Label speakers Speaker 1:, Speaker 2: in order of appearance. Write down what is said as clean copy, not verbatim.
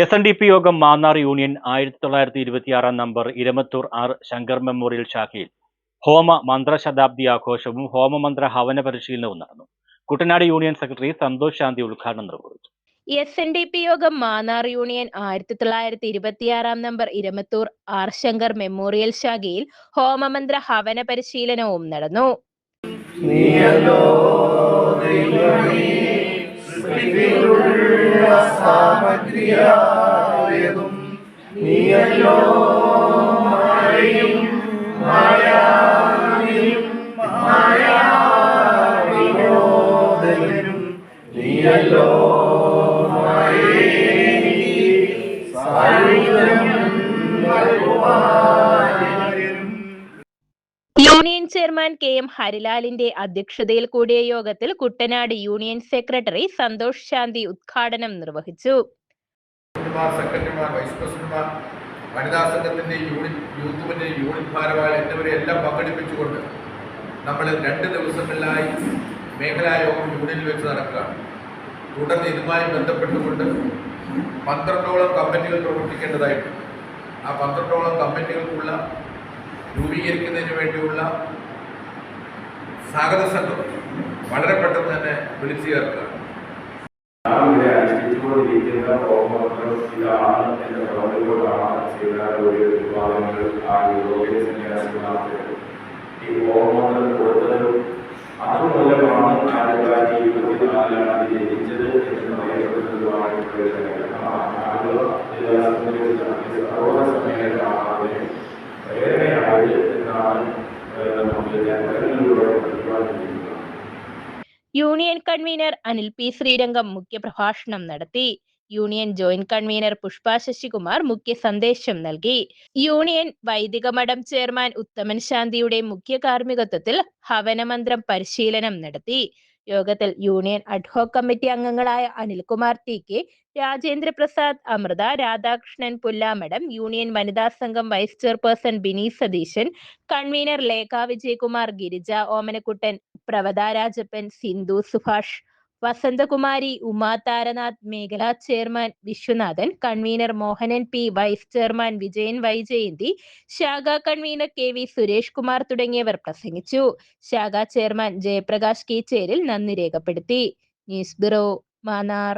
Speaker 1: എസ്.എൻ.ഡി.പി Yogam Mannar union 1926 number Iramathur R Shankar memorial ശാഖയിൽ ഹോമ മന്ത്രശതാബ്ദി ആഘോഷവും ഹോമമന്ത്ര ഹവന പരിശീലനവും നടന്നു. കുട്ടനാട് യൂണിയൻ സെക്രട്ടറി സന്തോഷ് ശാന്തി ഉദ്ഘാടനം നിർവഹിച്ചു.
Speaker 2: SNDP Yogam Mannar union 1926 number Iramathur R Shankar memorial ശാഖയിൽ ഹോമമന്ത്ര ഹവന പരിശീലനവും നടന്നു. Union chairman K M. ഹരിലാലിന്റെ അധ്യക്ഷതയിൽ കൂടിയ യോഗത്തിൽ കുട്ടനാട് യൂണിയൻ സെക്രട്ടറി സന്തോഷ് ശാന്തി ഉദ്ഘാടനം നിർവഹിച്ചു.
Speaker 3: സെക്രട്ടറിമാർ, വൈസ് പ്രസിഡന്റുമാർ, വനിതാ സംഘത്തിന്റെ യൂത്ത് യൂണിറ്റ് ഭാരവാഹികൾ എന്നിവരെ എല്ലാം പങ്കെടുപ്പിച്ചുകൊണ്ട് നമ്മൾ 2 ദിവസങ്ങളിലായി മേഖലാ യോഗം യൂണിയനിൽ വെച്ച് നടക്കുകയാണ്. തുടർന്ന് ഇതുമായി ബന്ധപ്പെട്ടുകൊണ്ട് 12ഓളം കമ്മിറ്റികൾ പ്രവർത്തിക്കേണ്ടതായിട്ടുണ്ട്. ആ 12ഓളം കമ്മിറ്റികൾക്കുള്ള രൂപീകരിക്കുന്നതിന് വേണ്ടിയുള്ള സ്വാഗത സംഘം വളരെ പെട്ടെന്ന് തന്നെ വിളിച്ചു ചേർക്കുകയാണ്.
Speaker 4: ഇവിടെ അനുഷ്ഠിച്ചുകൊണ്ടിരിക്കുന്ന ഹോമമന്ത്രം ഇതാണ് എന്ന പ്രവർത്തികളാണ് ചെയ്ത ഒരു വിഭാഗങ്ങൾ ആ യൂറോപ്യൻ സന്യാസിമാർക്ക് ഈ ഹോമമന്ത്രം കൊടുത്തത്. അതുമൂലമാണ് 1924 ജനിച്ചത് എന്ന് പറയപ്പെടുന്നതുമാണ്. പ്രേരണയായത് എന്നാണ് നമുക്ക് ജനങ്ങളിലൂടെ പ്രതിപാദിക്കുന്നത്.
Speaker 2: Union convener Anil P Sreerangam മുഖ്യപ്രഭാഷണം നടത്തി. Union joint convener Pushpa Sasikumar മുഖ്യ സന്ദേശം നൽകി. യൂണിയൻ വൈദിക മഠം ചെയർമാൻ ഉത്തമൻ ശാന്തിയുടെ മുഖ്യ കാർമ്മികത്വത്തിൽ ഹവനമന്ത്രം പരിശീലനം നടത്തി. യോഗത്തിൽ യൂണിയൻ അഡ്ഹോക് കമ്മിറ്റി അംഗങ്ങളായ അനിൽകുമാർ ടി.കെ, രാജേന്ദ്ര പ്രസാദ്, അമൃത, രാധാകൃഷ്ണൻ പുല്ലാമഠം, യൂണിയൻ വനിതാ സംഘം vice chairperson Bini Satheesan, convener Lekha Vijayakumar, Girija Omanakuttan, Pravatha Rajappan, Sindhu Subhash, Vasanthakumari, Uma Tharanath, മേഖലാ chairman Viswanathan, convener Mohanan P, vice chairman Vijayan Vyjayanthi, ശാഖാ കൺവീനർ കെ.വി. സുരേഷ് കുമാർ തുടങ്ങിയവർ പ്രസംഗിച്ചു. ശാഖാ ചെയർമാൻ ജയപ്രകാശ് കീച്ചേരിൽ നന്ദി രേഖപ്പെടുത്തി. News bureau, Mannar.